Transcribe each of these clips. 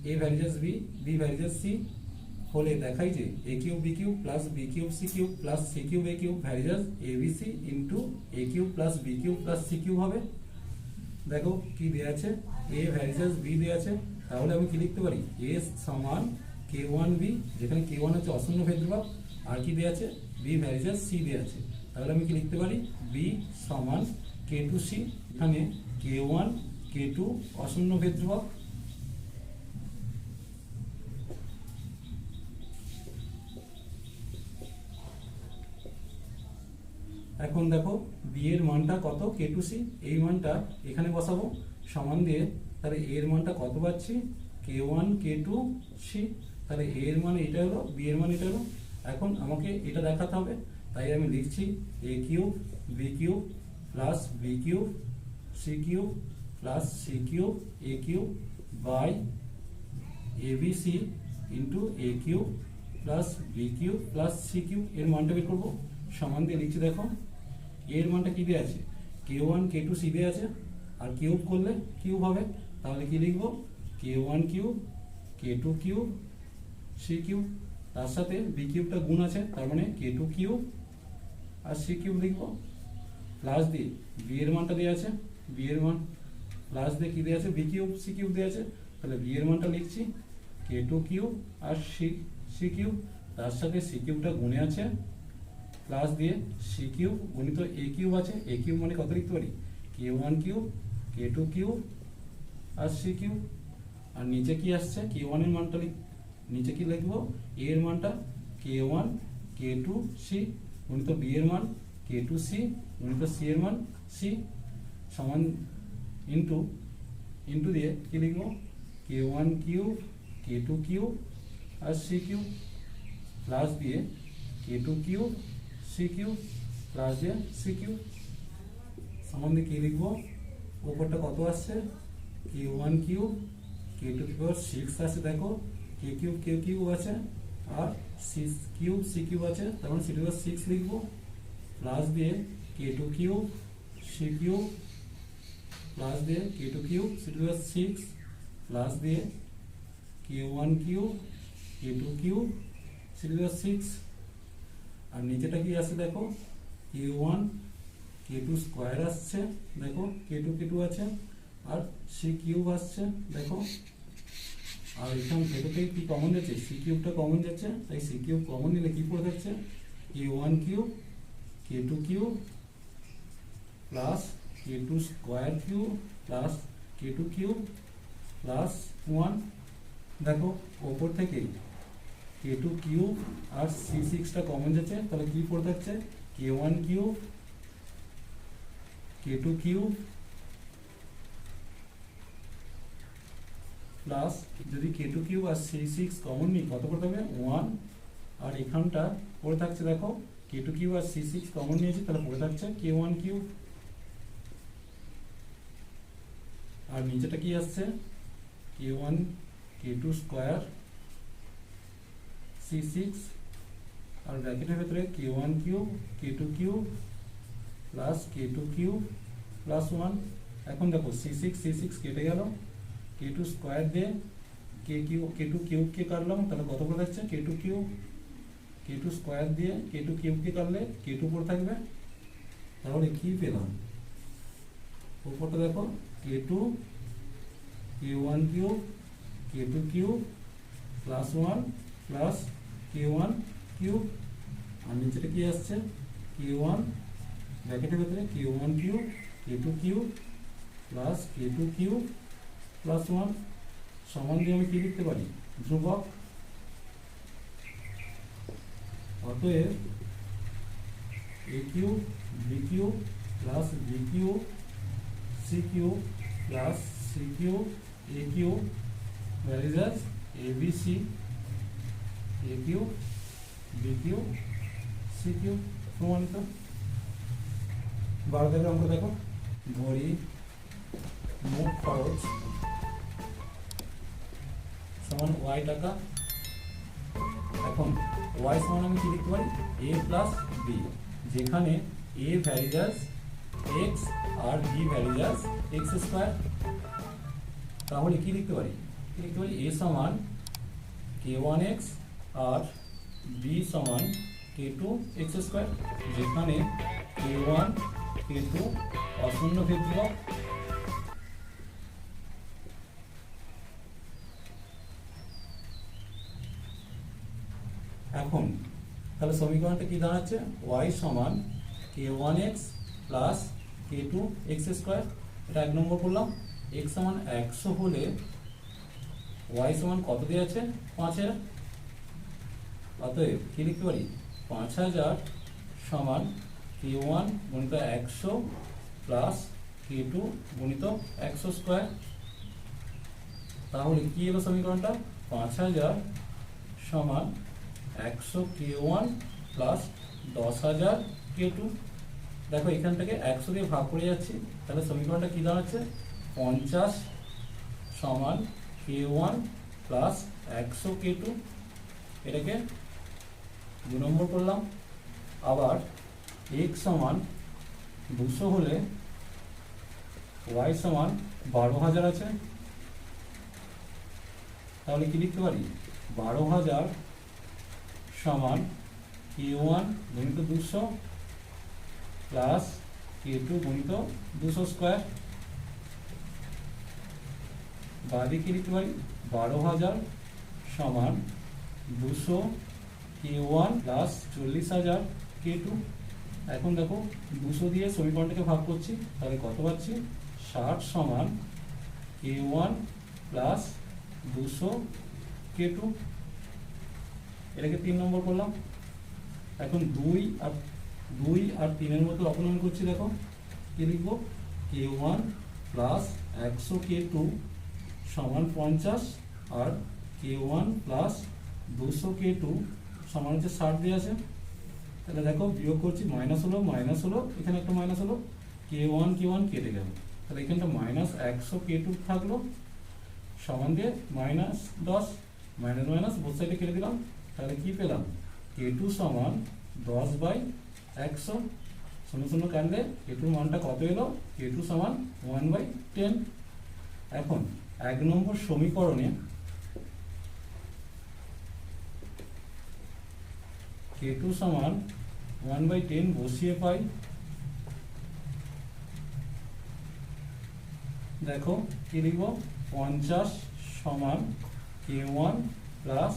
এ varies as b, b varies as c হলে দেখাই যে a cube B cube plus B cube C cube plus C cube A cube varies as A B c into a cube plus B cube plus C cube হবে। দেখো কি দেওয়া আছে, এ varies as B দেওয়া আছে, তাহলে আমি কি লিখতে পারি, এ সমান কে ওয়ান বি, যেখানে কে ওয়ান হচ্ছে অশূন্য ভেদ্যুপাত, আর কি দেওয়া আছে, বি ভ্যারিজাস সি দেওয়া আছে, তাহলে আমি কি লিখতে পারি, বি সমান কে টু সি, এখানে কে ওয়ান কে টু অশূন্য ভেদ্যুপাত। এখন দেখো বি এর মানটা কত, কে টু সি, এই মানটা এখানে বসাবো সমান দিয়ে, তাহলে এর মানটা কত পাচ্ছি, কে ওয়ান কে টু সি, তাহলে এ এর মান এটা হলো, বি এর মান এটা হলো। এখন আমাকে এটা দেখাতে হবে, তাই আমি লিখছি a cube B cube plus B cube C cube plus C cube A cube by a B c into a cube plus B cube plus C cube, এর মানটা বের করবো, সমান দিয়ে লিখছি। দেখো এর মানটা কি দেওয়া আছে, কে ওয়ান কে টু সি দেওয়া আছে, আর কিউব করলে কিউব হবে, তাহলে কি লিখবো, কে ওয়ান কিউব কে টু কিউব সি কিউব, তার সাথে বি কিউবটা গুণ আছে, তার মানে কে টু কিউব আর সি কিউব লিখবো, প্লাস দিয়ে বি এর মানটা দেওয়া আছে, বি এর মান প্লাস দিয়ে কি দেওয়া আছে, বি কিউব সি কিউব দেওয়া আছে, তাহলে বি এর মানটা লিখছি কে টু কিউব আর সি কিউব, তার সাথে সি কিউবটা গুণে আছে, প্লাস দিয়ে সি কিউব গুণিত এ কিউব আছে, এ কিউব মানে কত লিখতে পারি, কে ওয়ান কিউব কে টু কিউব আর সি কিউব, আর নিচে কি আসছে, কে ওয়ান এর মানটা নিচে কি লিখবো, এ এর মানটা k one k two c গুণিত বি এর মান কে টু সি গুণিত সি এর মান সি, সমান ইন্টু ইন্টু দিয়ে কি লিখবো, কে ওয়ান কিউব কে টু কিউব আর সি কিউব, প্লাস দিয়ে k two cube C cube plus দিয়ে সি কিউব, সমান দিয়ে কি লিখবো, ওপরটা কত আসছে, কে ওয়ান কিউব কে টু কিউব সিক্স আছে, দেখো কে কিউব আছে আর সি কিউব আছে, তার মানে সি টু সিক্স লিখবো, প্লাস দিয়ে k two cube C cube plus দিয়ে k two cube c two six plus দিয়ে কে ওয়ান কিউব কে two cube c two six, আর নিচেটা কি আছে, দেখো k one k two square আসছে, দেখো কে টু আছে আর সি কিউব আসছে, দেখো, আর এখান থেকে কি কমন যাচ্ছে, সি কিউবটা কমন যাচ্ছে, তাই সি কিউব কমন নিলে কি পড়ে থাকছে, কে ওয়ান কিউব কে two cube plus K two square cube plus K two cube plus one, দেখো ওপর থেকে কে টু কিউব আর সি সিক্সটা কমন যাচ্ছে, তাহলে কি পড়ে থাকছে, কে ওয়ান কিউব কে টু কিউব প্লাস, যদি কে টু কিউব আর সি সিক্স কমন নিই কত পড়ে থাকবে, ওয়ান, আর এখানটা পড়ে থাকছে, দেখো কে টু কিউব আর সি সিক্স কমন নিয়েছি, তাহলে পড়ে থাকছে কে ওয়ান কিউব, আর নিচেটা কি আসছে, কে one k two square C six, আর ব্র্যাকেটের ভেতরে কে ওয়ান কিউব কে two cube plus K two cube plus one. এখন দেখো সি সিক্স কেটে গেল, কে টু স্কোয়ার দিয়ে কে টু কিউবকে কাটলাম, তাহলে কত করে যাচ্ছে, কে টু স্কোয়ার দিয়ে কে টু কিউবকে কাটলে কে টু পড়ে থাকবে, তাহলে কি পেলাম, উপরটা দেখো K two K one cube কে two cube plus one plus K one cube, আর নিচেটা কি আসছে, কে ওয়ান ব্র্যাকেটের ভেতরে কে ওয়ান কিউব কে two cube plus K two cube plus one, সমান দিয়ে আমি কি লিখতে পারি, ধ্রুবক, অতএব A cube B cube plus B cube C cube plus C cube A cube varies as A B C A cube B cube C cube প্রমাণিত। 12 থেকে অঙ্ক দেখো, ঘড়ি মোট খরচ সমান ওয়াই টাকা। এখন ওয়াই সমান আমি কি লিখতে পারি, এ প্লাস বি, যেখানে এ ভ্যারিজাস এক্স আর বি ভ্যারিজাস এক্স স্কোয়ার, তাহলে কি লিখতে পারি, লিখতে পারি a সমান k1x আর b সমান k2x স্কয়ার, যেখানে k1 k2 অশূন্য ভেদ ধ্রুবক। এখন তাহলে সমীকরণটা কি দাঁড়াচ্ছে, y সমান k1x প্লাস k2x স্কয়ার, এটা 1 নম্বর করলাম। x সমান 100 হলে y সমান কত দেওয়া আছে, 5000। অতএব কি লিখতে পারি, 5000 সমান k1 গুণিত 100 প্লাস k2 গুণিত 100 স্কয়ার। তাহলে কি এলো সমীকরণটা, 5000 সমান 100 k1 প্লাস 10000 k2। দেখো এখান থেকে 100 দিয়ে ভাগ করে যাচ্ছি, তাহলে সমীকরণটা কি দাঁড়াচ্ছে, 50 সমান k1 প্লাস 100 k2। এটাকে 2 নম্বর করলাম। আবার x সমান 200 হলে y সমান 12000 আছে, তাহলে কি লিখতে পারি, 12000 সমান k1 গুণিত 200 প্লাস k2 গুণিত 200 স্কয়ার। বাদে কি লিখতে পারি, 12000 সমান 200 k1 প্লাস 40000 k2। এখন দেখো 200 দিয়ে সমীকরণটাকে ভাগ করছি, তাহলে কত পাচ্ছি, 60 সমান k1 প্লাস 200 k2। এটাকে 3 নম্বর করলাম। এখন 2 আর 3 এর মধ্যে অপনয়ন করছি, দেখো কি লিখবো, k1 প্লাস 100 k2 সমান 50 আর k1 প্লাস 200 k2 সমান হচ্ছে 60 দিয়ে আছে। তাহলে দেখো বিয়োগ করছি, মাইনাস হলো, এখানে একটা মাইনাস হলো, k1 কেটে গেল, তাহলে এখানটা মাইনাস 100 k2 থাকলো সমান দিয়ে মাইনাস 10, মাইনাস বোথ সাইডে কেটে দিলাম, তাহলে কি পেলাম, k2 সমান 10/100। শূন্য শূন্য কাটলে k2 মানটা কত এলো, k2 সমান 1/10। এখন 1 নম্বর সমীকরণে k2 সমান 1/10 বসিয়ে পাই। দেখো কি লিখবো, 50 সমান k1 প্লাস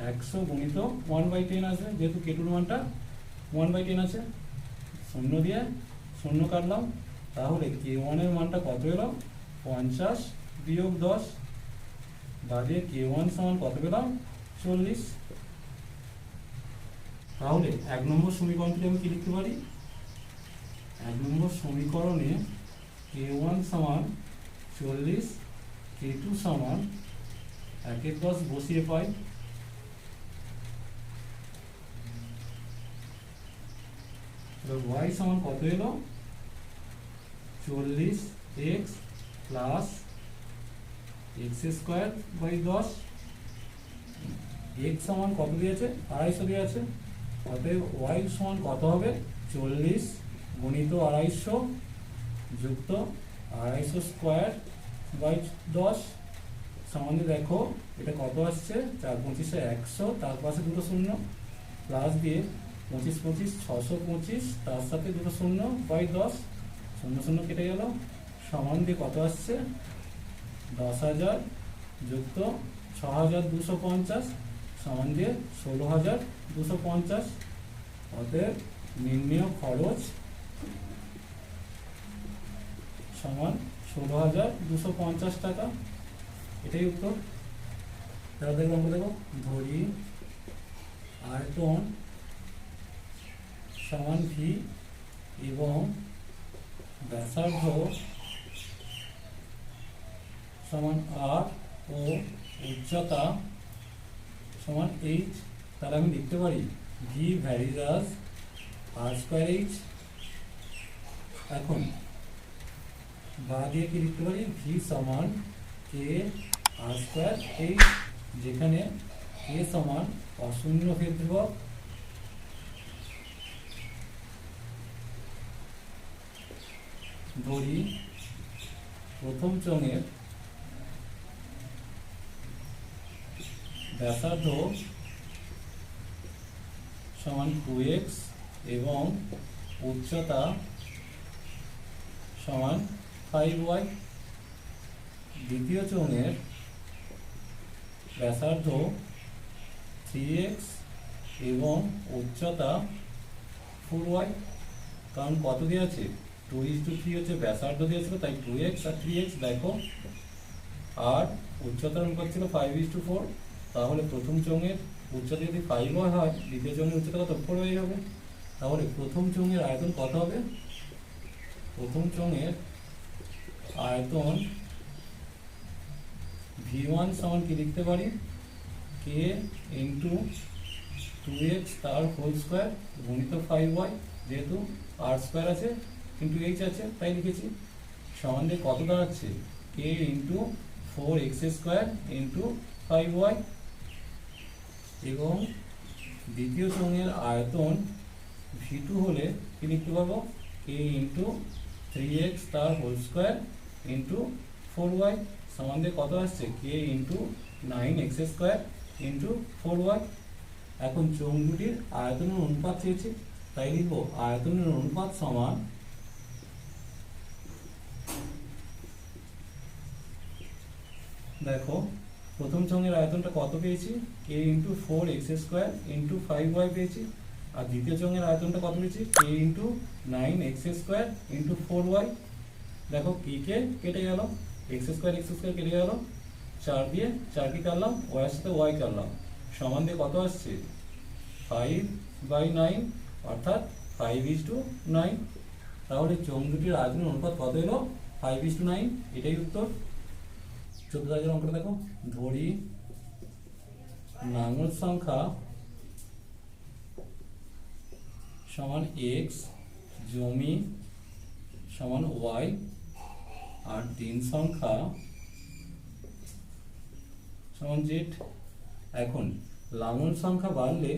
100 গুণিত 1/10 আসবে, যেহেতু k2 মানটা 1/10 আছে। শূন্য দিয়ে শূন্য কাটলাম, তাহলে k1 এর মানটা কত এলো, 50 বিয়োগ 10, বাদে k1 সমান কত পেলাম, 40। তাহলে 1 নম্বর সমীকরণটি আমি কি লিখতে পারি, 1 নম্বর সমীকরণে k1 সমান 40, k2 সমান 1/10 বসিয়ে পাই। y সমান কত এলো, 40x plus x square by 10। x সমান কত দিয়েছে, 250 দিয়ে আছে, অতএব y সমান কত হবে, 40 গুণিত 250 যুক্ত 250 স্কয়ার বাই 10 সমান দিয়ে দেখো এটা কত আসছে, 4 25 100, তার পাশে দুটো শূন্য প্লাস দিয়ে 25 25 625, তার সাথে দুটো শূন্য বাই 10, শূন্য শূন্য কেটে গেল, সমান দিয়ে কত আসছে, 10,000 যুক্ত 6,250 সমান দিয়ে 16,250। অতএব নির্ণেয় খরচ সমান 16,250 টাকা। এটাই উত্তর। তাহলে দেখবো আমরা, দেখো ধরি আয়তন সমান ভি এবং ব্যাসার্ধ সমান আর ও উচ্চতা সমান এইচ। তাহলে আমি লিখতে পারি ভি ভ্যারিজ অ্যাজ আর স্কয়ার এইচ। এখন বা দিয়ে কি লিখতে পারি, ভি সমান কে আর স্কয়ার এইচ, যেখানে কে সমান অশূন্য ভেদ ধ্রুবক, ধরি প্রথম চোঙের ব্যাসার্ধ সমান 2x এবং উচ্চতা সমান 5y। দ্বিতীয় চোঙের ব্যাসার্ধ 3x এবং উচ্চতা 4y। কারণ কত দিয়ে আছে, 2:3 হচ্ছে ব্যাসার্ধ দিয়েছিল, তাই 2x আর 3x দেখো, আর উচ্চতার অনুপাত ছিল 5:4। তাহলে প্রথম চোঙের উচ্চতা যদি 5y হয়, দ্বিতীয় চোঙের উচ্চতা কত, 4y হবে। তাহলে প্রথম চোঙের আয়তন কত হবে, প্রথম চোঙের আয়তন v1 সমান কি লিখতে পারি, k ইন্টু 2x তার হোল স্কোয়ার গুণিত 5y, যেহেতু r স্কোয়ার আছে ইন্টু h আছে তাই লিখেছি, সমান দিয়ে কত দাঁড়াচ্ছে, k into 4x square into 5y। এবং দ্বিতীয় চোঙের আয়তন v2 হলে কি লিখতে পারবো, k ইন্টু 3x তার হোল স্কোয়ার ইন্টু 4y, সমান দিয়ে কত আসছে, k into 9x square into 4y। এখন চোঙ দুটির আয়তনের অনুপাত চেয়েছি, তাই লিখবো আয়তনের অনুপাত সমান দেখো প্রথম চোঙের আয়তনটা কত পেয়েছি, k into 4x square into 5y পেয়েছি, আর দ্বিতীয় চোঙের আয়তনটা কত পেয়েছি, k into 9x square into 4y। দেখো কি কে কেটে গেল, x স্কোয়ার কেটে গেল, 4 দিয়ে 4 কে কাটলাম, y এর সাথে y কাটলাম, সমান দিয়ে কত আসছে, 5/9 অর্থাৎ 5:9। তাহলে চোঙ দুটির আয়তনের অনুপাত কত এলো, 5:9। এটাই উত্তর। 14 অঙ্কটা দেখো, ধরি লাঙল সংখ্যা সমান x, জমি সমান y, আর দিন সংখ্যা সমান z। এখন লাঙল সংখ্যা বাড়লে,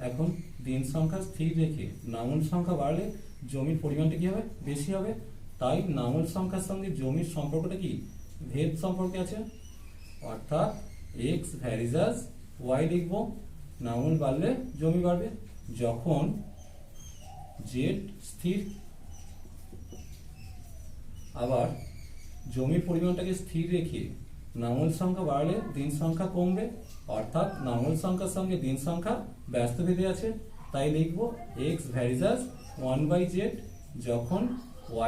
এখন দিন সংখ্যা স্থির রেখে লাঙল সংখ্যা বাড়লে জমির পরিমাণটা কি হবে, বেশি হবে, তাই লাঙল সংখ্যার সঙ্গে জমির সম্পর্কটা কি, ভেদ সম্পর্কে আছে, অর্থাৎ x ভ্যারিজাস y লিখবো। লাঙল বাড়লে জমি বাড়বে, যখন z স্থির। আবার জমির পরিমাণটাকে স্থির রেখে লাঙল সংখ্যা বাড়লে দিন সংখ্যা কমবে, অর্থাৎ লাঙল সংখ্যার সঙ্গে দিন সংখ্যা ব্যস্ত ভেদে আছে, তাই লিখবো x ভ্যারিজাস 1/z যখন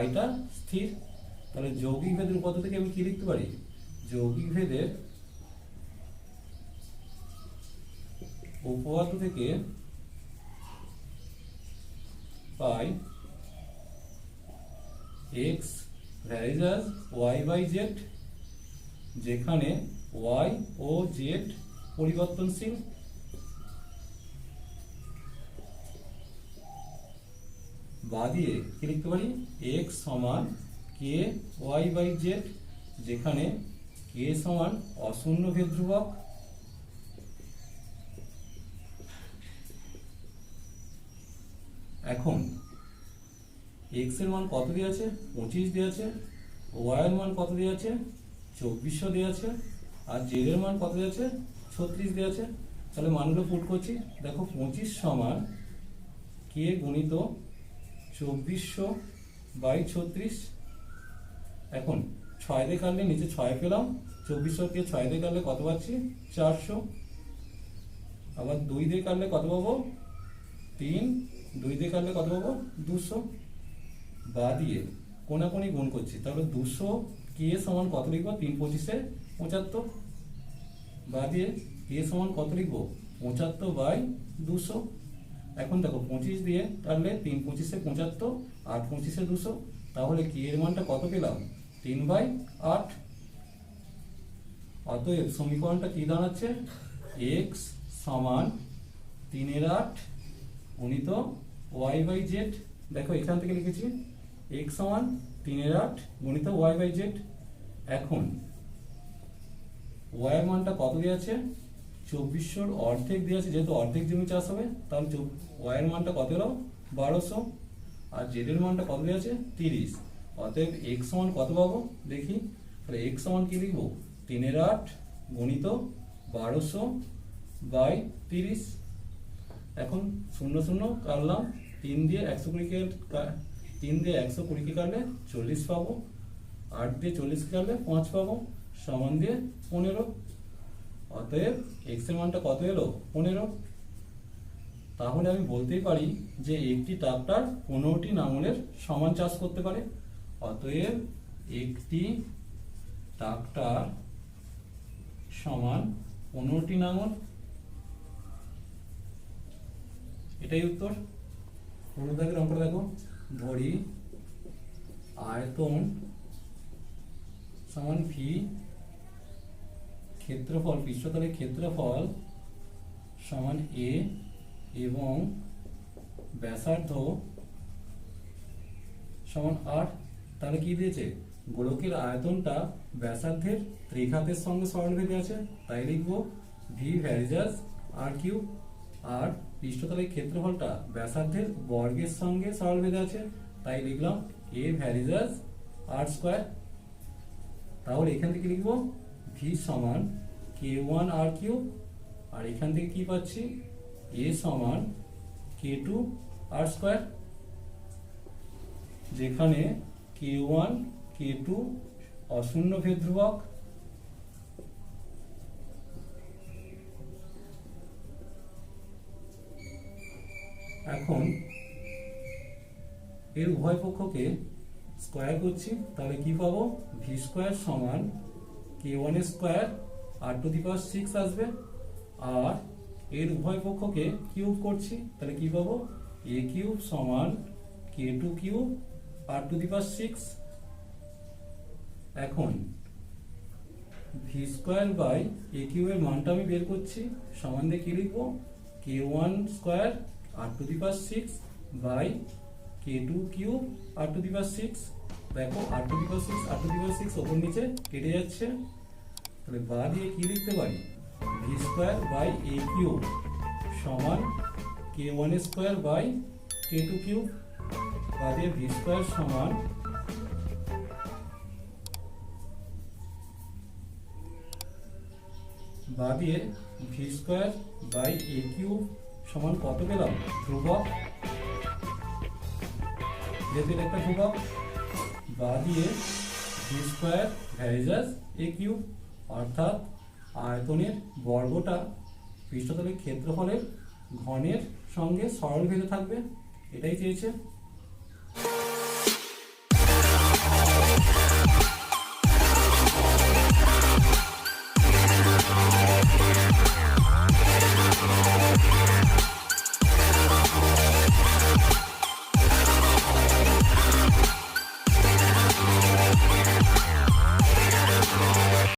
y-টা স্থির। তাহলে যৌগিক ভেদের উপপাদ্য থেকে আমি কি লিখতে পারি, যৌগিক ভেদের উপপাদ্য থেকে পাই x ভ্যারিজাস y/z, যেখানে y ও z পরিবর্তনশীল। বাঁ দিয়ে কি লিখতে পারি, x সমান k y/z, যেখানে k সমান অশূন্য ভেদ ধ্রুবক। এখন x এর মান কত দেওয়া আছে, 25 দেওয়া আছে, y এর মান কত দেওয়া আছে, 2400 দেওয়া আছে, আর z এর মান কত দেওয়া আছে, 36 দেওয়া আছে। তাহলে মানগুলো পুট করছি, দেখো 25 সমান k গুণিত 2400/36। এখন 6 দিয়ে কাটলে নিচে 6 পেলাম, 2400 কে 6 দিয়ে কাটলে কত পাচ্ছি, 400। আবার 2 দিয়ে কাটলে কত পাবো, 3, 2 দিয়ে কাটলে কত পাবো, 200। বা দিয়ে কোনাকুনি গুণ করছি, তাহলে 200 কে সমান কত লিখবো, 3×25 75। বা দিয়ে কে সমান কত লিখবো, 75/200। এখন দেখো 25 দিয়ে কাটলে 3×25 75, 8×25 200, তাহলে কে এর মানটা কত পেলাম, 3/8। অতএব সমীকরণটা কি দাঁড়াচ্ছে, x সমান 3/8 গুণিত y/z। দেখো এখান থেকে লিখেছি x সমান 3/8 গুণিত y/z। এখন y এর মানটা কত দেওয়া আছে, 2400 অর্ধেক দেওয়া আছে, যেহেতু অর্ধেক জমি চাষ হবে, তাহলে y এর মানটা কত হলো, 1200, আর z এর মানটা কত দেওয়া আছে, 30। অতএব x সমান কত পাবো দেখি, তাহলে x সমান কি লিখবো, 3/8 গুণিত 1200/30। এখন 0 0 কাটলাম, 3 দিয়ে 120 কে কাটলে 40 পাবো, 8 দিয়ে 40 কে কাটলে 5 পাবো, সমান দিয়ে 15। অতএব x এর মানটা কত এলো? 15। তাহলে আমি বলতেই পারি যে একটি ট্রাক্টর 15টি লাঙলের সমান চাষ করতে পারে। অতএব একটি ট্রাক্টর সমান 15টি লাঙল। এটাই উত্তর। 15 দাগের অঙ্কটা দেখো, ধরি আয়তন সমান ভি, ক্ষেত্রফল, পৃষ্ঠতলের ক্ষেত্রফল সমান এ এবং ব্যাসার্ধ সমান 8। তাহলে কি দিয়েছে? গোলকের আয়তনটা ব্যাসার্ধের ত্রিঘাতের সঙ্গে সরলরেখে আছে, তাই লিখবো ভি ভ্যারিজাস আর কিউব। আর পৃষ্ঠতলের ক্ষেত্রফলটা ব্যাসার্ধের বর্গের সঙ্গে সরলরেখে আছে, তাই লিখলাম এ ভ্যারিজাস আর স্কয়ার। তাহলে এখান থেকে লিখবো ভি সমান k1 আর কিউব, আর এখান থেকে কি পাচ্ছি? এ সমান k2 আর স্কয়ার, যেখানে k1 k2 অশূন্য ভেদ ধ্রুবক। এখন এর উভয় পক্ষকে স্কয়ার করছি, তাহলে কি পাবো? ভি স্কয়ার সমান k1 এর স্কয়ার r⁶ আসবে। আর এর উভয় পক্ষকে কিউব করছি, তাহলে কি পাবো? a কিউব সমান k2 কিউব r⁶। এখন V square by a cube এর মানটা আমি বের করছি, সমান দিয়ে কি লিখবো? k1 square r⁶ by k2 cube r⁶। দেখো r⁶ ওপর নিচে কেটে যাচ্ছে, তাহলে বা দিয়ে কি লিখতে পারি? V square by a cube সমান k1 square by k2 cube. বা দিয়ে ভি স্কয়ার সমান বা দিয়ে V square by a cube সমান কত পেলাম? ধ্রুবক, যেহেতু এটা একটা ধ্রুবক। বা দিয়ে V square varies as a cube, অর্থাৎ আয়তনের বর্গটা পৃষ্ঠতলের ক্ষেত্রফলের ঘনের সঙ্গে সরলরেখে থাকবে, এটাই চেয়েছে।